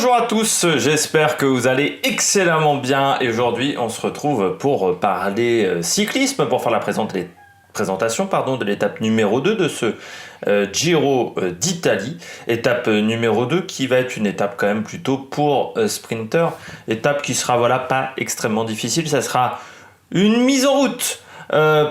Bonjour à tous, j'espère que vous allez excellemment bien et aujourd'hui on se retrouve pour parler cyclisme, pour faire la présentation de l'étape numéro 2 de ce Giro d'Italie. Étape numéro 2 qui va être une étape quand même plutôt pour sprinter, étape qui sera pas extrêmement difficile, ça sera une mise en route.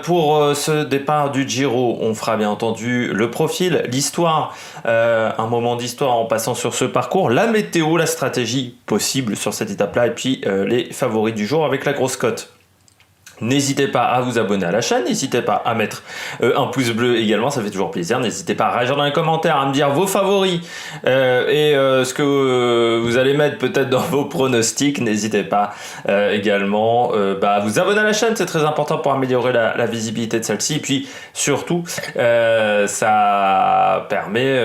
Pour ce départ du Giro, on fera bien entendu le profil, l'histoire, un moment d'histoire en passant sur ce parcours, la météo, la stratégie possible sur cette étape-là et puis les favoris du jour avec la grosse cote. N'hésitez pas à vous abonner à la chaîne, n'hésitez pas à mettre un pouce bleu également, ça fait toujours plaisir. N'hésitez pas à réagir dans les commentaires, à me dire vos favoris et ce que vous allez mettre peut-être dans vos pronostics. N'hésitez pas également à vous abonner à la chaîne, c'est très important pour améliorer la visibilité de celle-ci. Et puis surtout, ça permet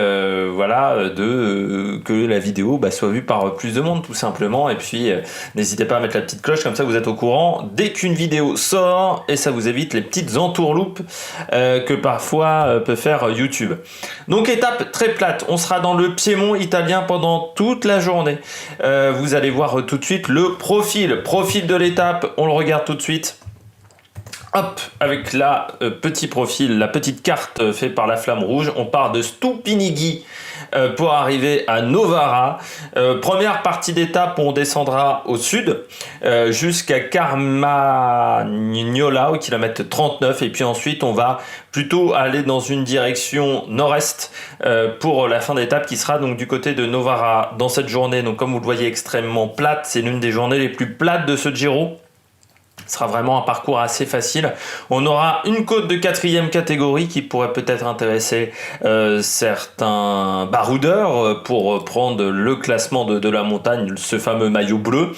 que la vidéo soit vue par plus de monde tout simplement. Et puis n'hésitez pas à mettre la petite cloche, comme ça vous êtes au courant dès qu'une vidéo sort et ça vous évite les petites entourloupes que parfois peut faire YouTube. Donc étape très plate, on sera dans le Piémont italien pendant toute la journée. Vous allez voir tout de suite le profil de l'étape, on le regarde tout de suite. Hop, avec petit profil, la petite carte faite par la Flamme Rouge, on part de Stupinigi pour arriver à Novara. Première partie d'étape, on descendra au sud jusqu'à Carmagnola au kilomètre 39 et puis ensuite on va plutôt aller dans une direction nord-est pour la fin d'étape qui sera donc du côté de Novara. Dans cette journée, donc comme vous le voyez, extrêmement plate, c'est l'une des journées les plus plates de ce Giro. Ce sera vraiment un parcours assez facile. On aura une côte de 4e catégorie qui pourrait peut-être intéresser certains baroudeurs pour prendre le classement de la montagne, ce fameux maillot bleu.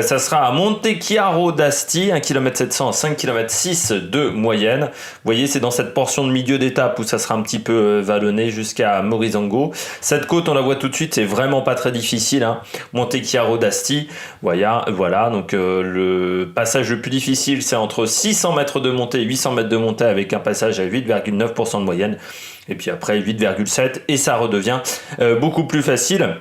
Ça sera à Montechiaro d'Asti, 1 km 700 à 5 km 6 de moyenne. Vous voyez, c'est dans cette portion de milieu d'étape où ça sera un petit peu vallonné jusqu'à Morizango. Cette côte, on la voit tout de suite, c'est vraiment pas très difficile. Montechiaro d'Asti, voilà, donc le passage le plus difficile, c'est entre 600 mètres de montée et 800 mètres de montée avec un passage à 8,9% de moyenne. Et puis après 8,7% et ça redevient beaucoup plus facile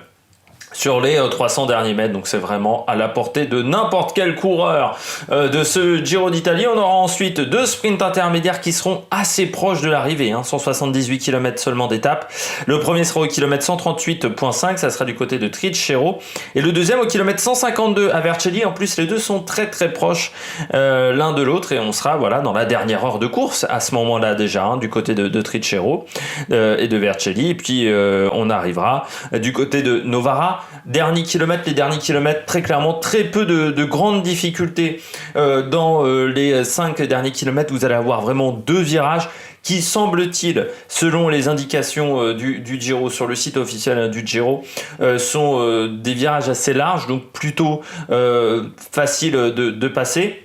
sur les 300 derniers mètres, donc c'est vraiment à la portée de n'importe quel coureur de ce Giro d'Italie. On aura ensuite deux sprints intermédiaires qui seront assez proches de l'arrivée, 178 km seulement d'étape. Le premier sera au kilomètre 138,5, ça sera du côté de Tricero, et le deuxième au kilomètre 152 à Vercelli. En plus, les deux sont très très proches l'un de l'autre, et on sera dans la dernière heure de course à ce moment-là déjà, du côté de Tricero et de Vercelli, et puis on arrivera du côté de Novara. Les derniers kilomètres, très clairement, très peu de grandes difficultés. Dans les 5 derniers kilomètres, vous allez avoir vraiment deux virages qui, semble-t-il, selon les indications du Giro sur le site officiel du Giro, sont des virages assez larges, donc plutôt faciles de passer.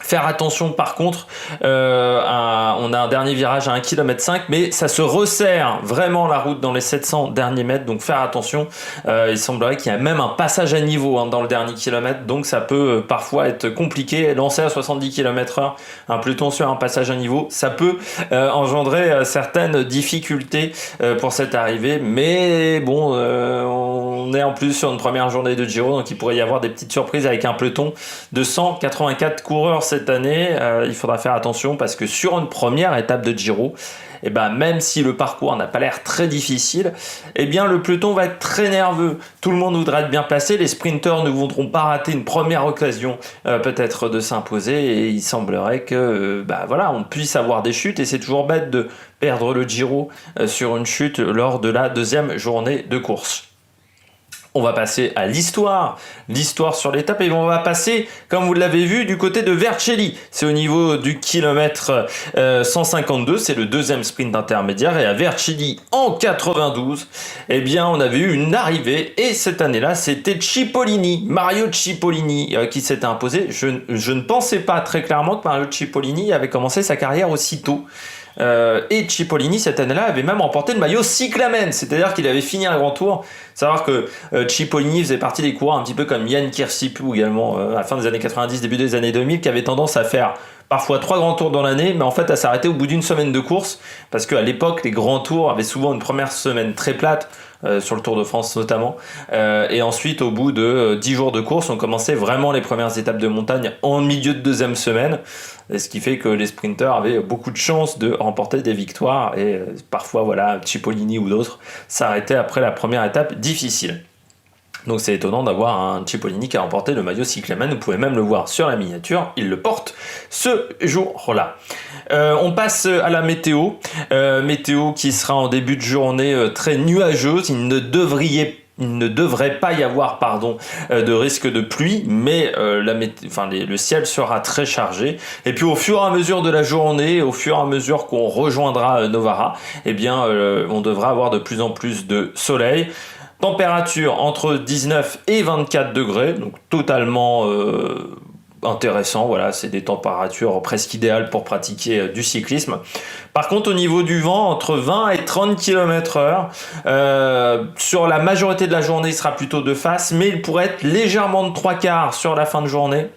Faire attention par contre, on a un dernier virage à 1,5 km, mais ça se resserre vraiment la route dans les 700 derniers mètres, donc faire attention. Il semblerait qu'il y a même un passage à niveau dans le dernier kilomètre, donc ça peut parfois être compliqué. Lancer à 70 km/h un peloton sur un passage à niveau, ça peut engendrer certaines difficultés pour cette arrivée, mais bon, on est en plus sur une première journée de Giro, donc il pourrait y avoir des petites surprises avec un peloton de 184 coureurs cette année. Il faudra faire attention parce que sur une première étape de Giro, même si le parcours n'a pas l'air très difficile, le peloton va être très nerveux. Tout le monde voudra être bien placé. Les sprinteurs ne voudront pas rater une première occasion peut-être de s'imposer, et il semblerait que on puisse avoir des chutes, et c'est toujours bête de perdre le Giro sur une chute lors de la deuxième journée de course. On va passer à l'histoire sur l'étape, et on va passer, comme vous l'avez vu, du côté de Vercelli. C'est au niveau du kilomètre 152, c'est le deuxième sprint intermédiaire, et à Vercelli en 92, on avait eu une arrivée, et cette année-là, c'était Mario Cipollini qui s'était imposé. Je ne pensais pas très clairement que Mario Cipollini avait commencé sa carrière aussitôt. Et Cipollini cette année-là avait même remporté le maillot cyclamen, c'est-à-dire qu'il avait fini un grand tour. Savoir que Cipollini faisait partie des coureurs un petit peu comme Yann Kirsipou également à la fin des années 90, début des années 2000, qui avait tendance à faire parfois 3 grands tours dans l'année, mais en fait à s'arrêter au bout d'une semaine de course, parce qu'à l'époque les grands tours avaient souvent une première semaine très plate, sur le Tour de France notamment. Et ensuite, au bout de 10 jours de course, on commençait vraiment les premières étapes de montagne en milieu de deuxième semaine. Ce qui fait que les sprinteurs avaient beaucoup de chances de remporter des victoires et parfois, voilà, Cipollini ou d'autres s'arrêtaient après la première étape difficile. Donc c'est étonnant d'avoir un Cipollini qui a remporté le maillot cyclamen. Vous pouvez même le voir sur la miniature, il le porte ce jour-là. On passe à la météo. Météo qui sera en début de journée très nuageuse. Il ne devrait pas y avoir de risque de pluie, mais le ciel sera très chargé. Et puis au fur et à mesure de la journée, au fur et à mesure qu'on rejoindra Novara, on devra avoir de plus en plus de soleil. Température entre 19 et 24 degrés, donc totalement intéressant. Voilà, c'est des températures presque idéales pour pratiquer du cyclisme. Par contre, au niveau du vent, entre 20 et 30 km/h, sur la majorité de la journée, il sera plutôt de face, mais il pourrait être légèrement de 3/4 sur la fin de journée.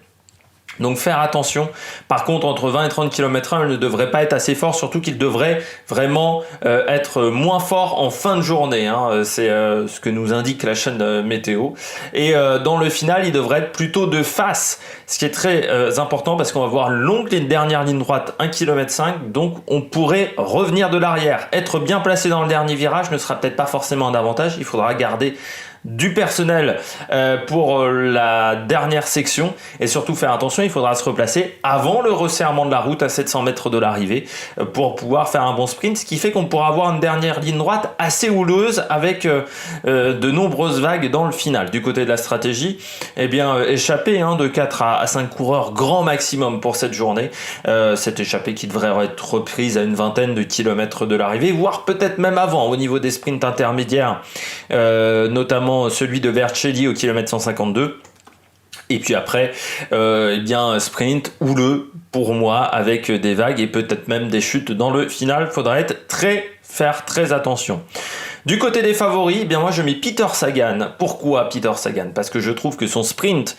Donc faire attention. Par contre, entre 20 et 30 km/h, il ne devrait pas être assez fort, surtout qu'il devrait vraiment être moins fort en fin de journée. C'est ce que nous indique la chaîne météo. Et dans le final, il devrait être plutôt de face, ce qui est très important parce qu'on va voir une dernière ligne droite, 1,5 km, donc on pourrait revenir de l'arrière. Être bien placé dans le dernier virage ne sera peut-être pas forcément un avantage, il faudra garder du personnel pour la dernière section et surtout faire attention, il faudra se replacer avant le resserrement de la route à 700 mètres de l'arrivée pour pouvoir faire un bon sprint, ce qui fait qu'on pourra avoir une dernière ligne droite assez houleuse avec de nombreuses vagues dans le final. Du côté de la stratégie, échappée de 4 à 5 coureurs grand maximum pour cette journée, cette échappée qui devrait être reprise à une vingtaine de kilomètres de l'arrivée, voire peut-être même avant au niveau des sprints intermédiaires, notamment celui de Vercelli au kilomètre 152. Et puis après, sprint houleux pour moi avec des vagues et peut-être même des chutes dans le final. Faudra faire très attention. Du côté des favoris, moi je mets Peter Sagan. Pourquoi Peter Sagan? Parce que je trouve que son sprint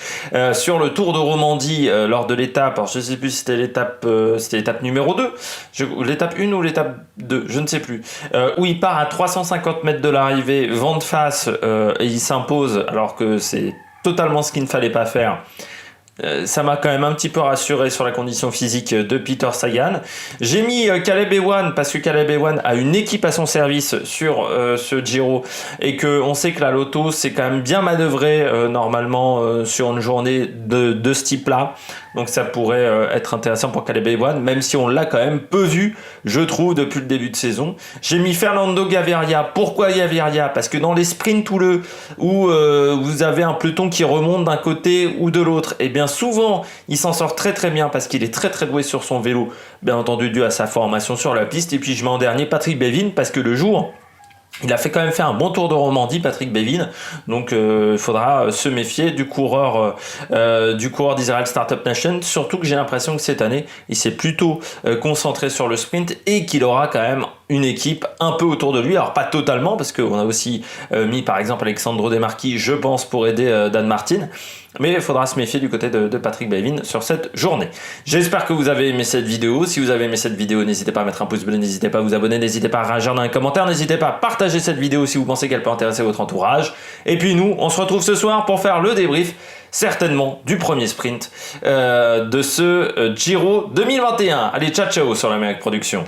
sur le Tour de Romandie lors de l'étape, alors je ne sais plus si c'était l'étape numéro 2, l'étape 1 ou l'étape 2, je ne sais plus, où il part à 350 mètres de l'arrivée, vent de face, et il s'impose alors que c'est totalement ce qu'il ne fallait pas faire. Ça m'a quand même un petit peu rassuré sur la condition physique de Peter Sagan. J'ai mis Caleb Ewan parce que Caleb Ewan a une équipe à son service sur ce Giro et qu'on sait que la Lotto c'est quand même bien manœuvré normalement sur une journée de ce type-là. Donc ça pourrait être intéressant pour Caleb Ewan, même si on l'a quand même peu vu, je trouve, depuis le début de saison. J'ai mis Fernando Gaviria. Pourquoi Gaviria? Parce que dans les sprints houleux où vous avez un peloton qui remonte d'un côté ou de l'autre, et bien souvent il s'en sort très très bien parce qu'il est très très doué sur son vélo, bien entendu dû à sa formation sur la piste. Et puis je mets en dernier Patrick Bevin parce que le jour il a quand même fait un bon Tour de Romandie, Patrick Bevin, donc il faudra se méfier du coureur d'Israël Startup Nation, surtout que j'ai l'impression que cette année, il s'est plutôt concentré sur le sprint et qu'il aura quand même une équipe un peu autour de lui, alors pas totalement, parce qu'on a aussi mis par exemple Alexandro De Marchi, je pense, pour aider Dan Martin, mais il faudra se méfier du côté de Patrick Bevin sur cette journée. J'espère que vous avez aimé cette vidéo. Si vous avez aimé cette vidéo, n'hésitez pas à mettre un pouce bleu, n'hésitez pas à vous abonner, n'hésitez pas à réagir dans les commentaires, n'hésitez pas à partager cette vidéo si vous pensez qu'elle peut intéresser votre entourage. Et puis nous, on se retrouve ce soir pour faire le débrief, certainement du premier sprint de ce Giro 2021. Allez, ciao ciao sur l'Amérique Production.